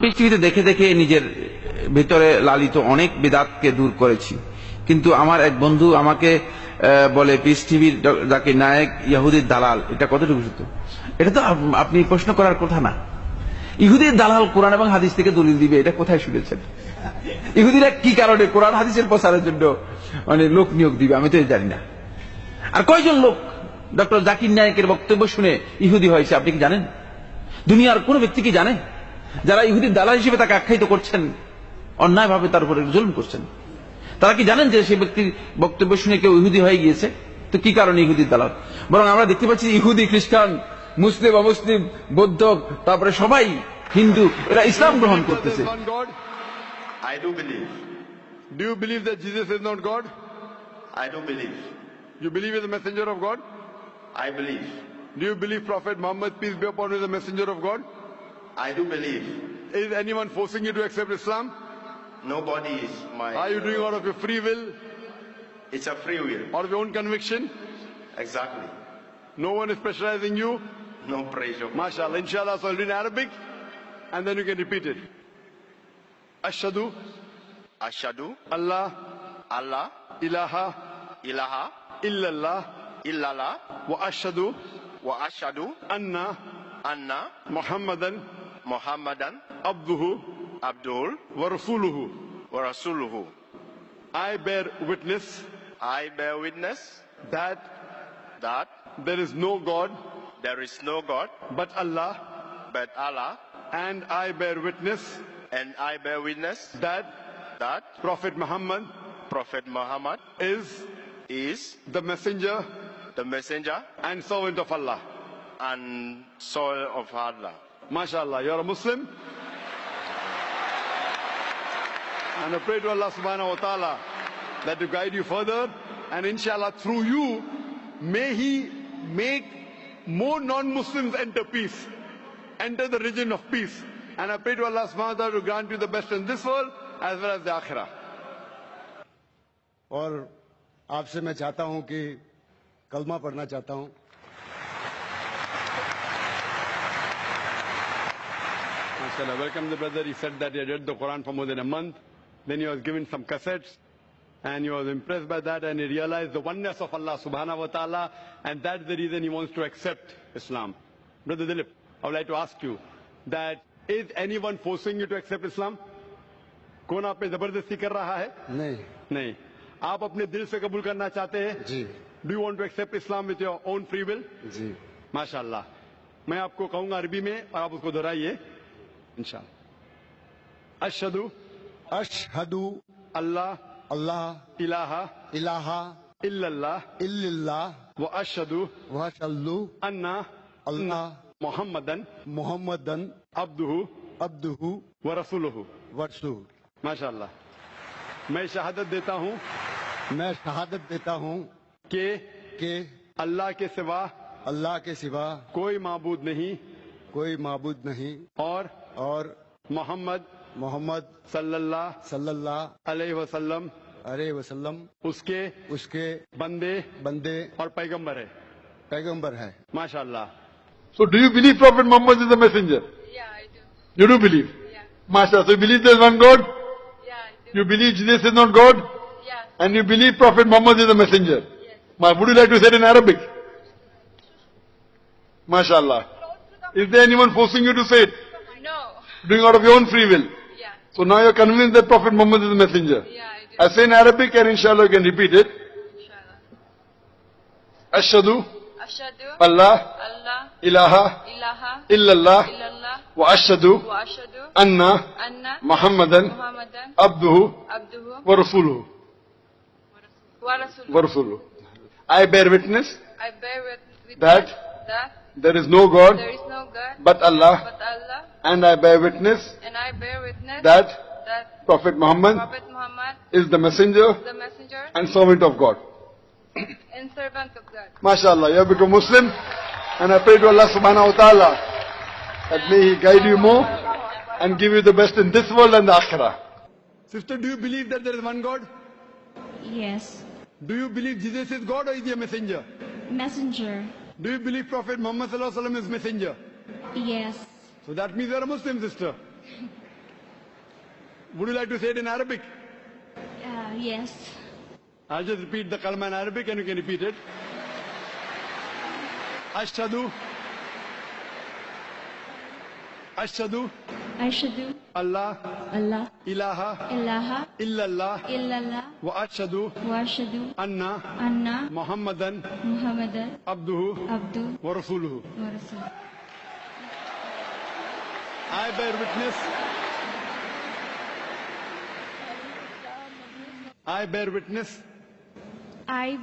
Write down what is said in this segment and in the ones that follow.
পৃথিবীতে দেখে দেখে নিজের ভিতরে লালিত অনেক বিদাতকে দূর করেছি, কিন্তু আমার এক বন্ধু আমাকে বলে পিস টিভির জাকির নায়েক ইহুদির দালাল। এটা কতটুকু সত্য? এটা তো আপনি প্রশ্ন করার কথা না। ইহুদির দালাল কোরআন এবং হাদিস থেকে দলিল দিবে, এটা কোথায় শুনেছেন? ইহুদিরা কি কারণে কোরআন হাদিসের প্রচারের জন্য মানে লোক নিয়োগ দিবে, আমি তো জানি না। আর কয়জন লোক ডক্টর জাকির নায়েকের বক্তব্য শুনে ইহুদি হয়েছে আপনি কি জানেন? দুনিয়ার কোন ব্যক্তি কি জানে? যারা ইহুদির দালাল হিসেবে তাকে আখ্যায়িত করছেন, অন্যায়ভাবে তার উপরে জুলুম করছেন, তারা কি জানেন যে সেই ব্যক্তির বক্তব্য শুনে কেউ ইহুদি হয়ে গিয়েছে? তো কি কারণে ইহুদির দালাল? বরং আমরা দেখতে পাচ্ছি ইহুদি, খ্রিস্টান, মুসলিম, অমুসলিম, বৌদ্ধ, তারপরে সবাই হিন্দু, এরা ইসলাম গ্রহণ করতেছে। I do believe. Do you believe that Jesus is not God? I do believe. You believe he is a messenger of God? I believe. Do you believe Prophet Muhammad, peace be upon him, is a messenger of God? I do believe. Is anyone forcing you to accept Islam? Nobody is my... Are you doing out of your free will? It's a free will. Out of your own conviction? Exactly. No one is pressurizing you? No pressure. MashaAllah. Inshallah, so I'll do in Arabic and then you can repeat it. Ashhadu Ashhadu Allah Allah ilaha ilaha illallah illallah wa ashhadu wa ashhadu anna anna Muhammadan Muhammadan abduhu Abdul wa rasuluhu. wa rasuluhu. I bear witness I bear witness that that there is no God there is no God but Allah, but Allah, and I bear witness and I bear witness that that Prophet Muhammad Prophet Muhammad is the messenger messenger and servant of Allah. and soul of Allah. MashaAllah, you're a Muslim. And I pray to Allah subhanahu wa ta'ala that to guide you further, and inshallah through you may He make more non-Muslims enter peace, enter the region of peace. And I pray to Allah subhanahu wa ta'ala to grant you the best in this world as well as the akhirah. और आपसे मैं चाहता हूं कि कलमा पढ़ना चाहता हूं। MashaAllah, welcome the brother. He said that he had read the Quran for more than a month. Then he was given some cassettes and he was impressed by that and he realized the oneness of Allah subhanahu wa ta'ala, and that's the reason he wants to accept Islam. Brother Dilip, I would like to ask you that is anyone forcing you to accept Islam? कौन आप पे जबरदस्ती कर रहा है? नहीं नहीं, आप अपने दिल से कबूल करना चाहते हैं? जी Do you want to accept Islam with your own free will? जी। माशाअल्लाह। मैं आपको कहूंगा अरबी में और आप उसको दोहराइए इंशाअल्लाह। अशहदु अशहदु अल्लाह अल्लाह इलाहा इलाहा इल्लल्लाह इल्लल्लाह व अशहदु व अशहदु अन्ना अल्लाह मुहम्मदन मुहम्मदन अब्दुहु अब्दुहु व रसूलुहु। व रसूल। माशाअल्लाह। मैं शहादत देता हूँ मैं शहादत देता हूं कि अल्लाह के सिवा अल्लाह के सिवा कोई माबूद नहीं कोई माबूद नहीं और मोहम्मद मोहम्मद सल्लल्लाहु अलैहि वसल्लम उसके बंदे और पैगंबर है। माशाअल्लाह। So do you believe Prophet Muhammad is a messenger? Yeah, I do. You do believe? Yeah. MashaAllah. So you believe there is one God? Yeah, I do. You believe Jesus is not God? Yeah. And you believe Prophet Muhammad is a messenger? Yes. Would you like to say it in Arabic? MashaAllah. Is there anyone forcing you to say it? No. Doing out of your own free will? Yeah. So now you're convinced that Prophet Muhammad is a messenger? Yeah, I do. I say in Arabic and inshallah you can repeat it. Inshallah. Ashhadu Ashhadu Allah Allah ilaha ilaha illallah illallah wa ashhadu wa ashhadu anna anna Muhammadan Muhammadan abduhu abduhu wa rasuluhu. wa rasuluhu. Wa rasuluhu. I bear witness I bear witness that that there is no God there is no God but Allah, but Allah, and I bear witness and I bear witness that that Prophet Muhammad Prophet Muhammad is the messenger is the messenger and servant of God. and servant of God. MashaAllah, you have become Muslim, and I pray to Allah subhanahu wa ta'ala that may He guide you more and give you the best in this world and the akhirah. Sister, do you believe that there is one God? Yes. Do you believe Jesus is God or is He a messenger? Messenger. Do you believe Prophet Muhammad sallallahu alaihi wasallam is messenger? Yes. So that means you are a Muslim, sister. Would you like to say it in Arabic? Yes. I'll just repeat the kalma in Arabic and you can repeat it. Ashhadu. Ashhadu. Ashhadu Allah. Allah Ilaha. ilaha Illallah. illallah Wa ashhadu. wa ashhadu Anna. anna Muhammadan. Muhammadan Abduhu. abdu Wa rasuluhu. wa rasul. I bear witness. I bear witness. I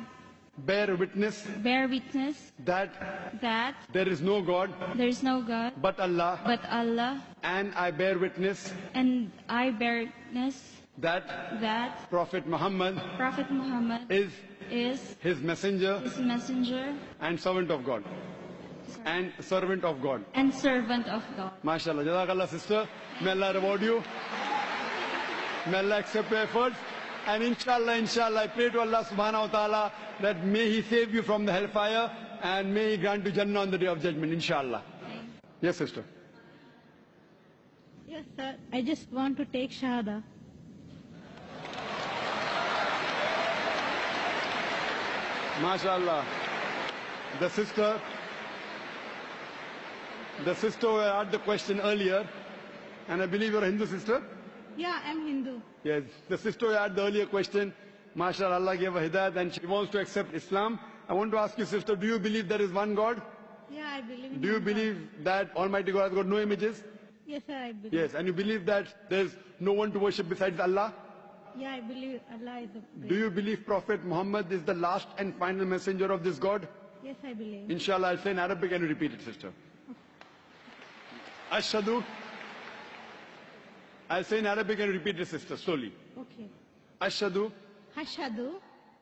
Bear witness bear witness that that there is no God there is no God but Allah, but Allah, and I bear witness and I bear witness that that Prophet Muhammad Prophet Muhammad is is his messenger his messenger and servant of God. And servant of God. and servant of God. MashaAllah. Jazakallah, sister. May Allah reward you. May Allah accept your efforts. And inshallah, I pray to Allah subhanahu wa ta'ala that may He save you from the hellfire and may He grant you Jannah on the day of judgment, inshallah. Yes, sister. Yes, sir. I just want to take Shahada. MashaAllah. The sister who had the question earlier, and I believe you're a Hindu sister. Yeah, I'm Hindu. Yes, the sister who had the earlier question, MashaAllah, Allah gave her hidayat and she wants to accept Islam. I want to ask you, sister, do you believe there is one God? Yeah, I believe in Do you one believe that Almighty God has got no images? God. Yes, sir, I believe. Yes, and you believe that there's no one to worship besides Allah? Yeah, I believe Allah is the Do you believe Prophet Muhammad is the last and final messenger of this God? Yes, I believe. Inshallah, I'll say in Arabic and you repeat it, sister. Ashhadu. I'll say in Arabic and you repeat it, sister, slowly. Okay. Ashhadu. Ashhadu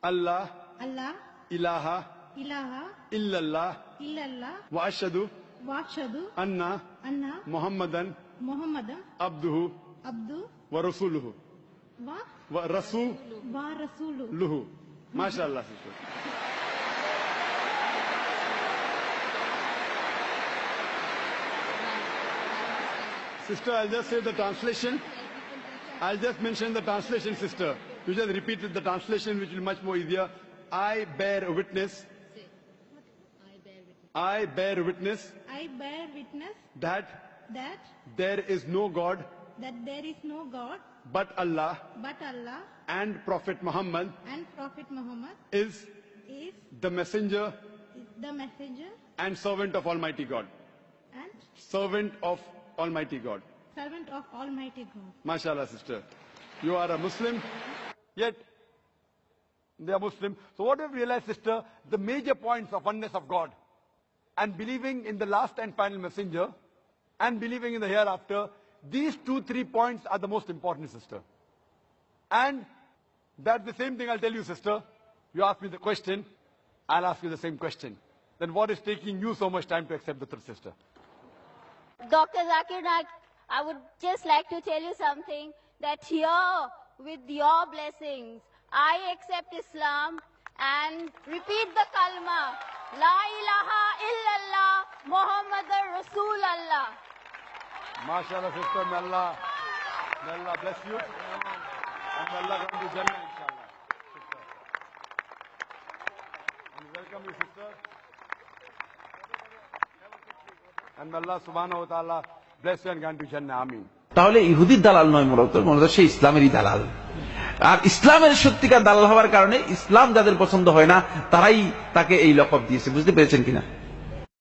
Allah. Allah Ilaha. ilaha Illallah. illallah Wa ashhadu. wa ashhadu Anna. anna Muhammadan. Muhammadan Abduhu. abdu Wa rasuluhu. wa Wa rasuluhu. rasuluhu. MashaAllah, sister. Sister, I'll just say the translation. I'll just mention the translation, sister. You just repeated the translation, which will be much more easier. I bear witness. I bear witness I bear witness that that there is no God there is no God but Allah, but Allah, and Prophet Muhammad and Prophet Muhammad is is the messenger the messenger and servant of Almighty God. and Servant of Almighty God. servant of Almighty God. MashaAllah, sister. You are a Muslim, yet they are Muslim. So what have we realized, sister? The major points of oneness of God and believing in the last and final messenger and believing in the hereafter, these 2-3 points are the most important, sister. And that's the same thing I'll tell you, sister. You ask me the question, I'll ask you the same question. Then what is taking you so much time to accept the truth, sister? Dr. Zakir Naik, I would just like to tell you something, that here, with your blessings, I accept Islam and repeat the kalma, La ilaha illallah, Muhammadur Rasulallah. MashaAllah, sister, may Allah bless you. And may Allah grant you Jannah, inshallah. Sister. And welcome you, sister. And may Allah subhanahu wa ta'ala bless you and grant you Jannah. Ameen. তাহলে ইহুদির দালাল নয়, মূলত সে ইসলামেরই দালাল। আর ইসলামের সত্যিকার দালাল হওয়ার কারণে ইসলাম যাদের পছন্দ হয় না তারাই তাকে এই লকব দিয়েছে। বুঝতে পেরেছেন কিনা?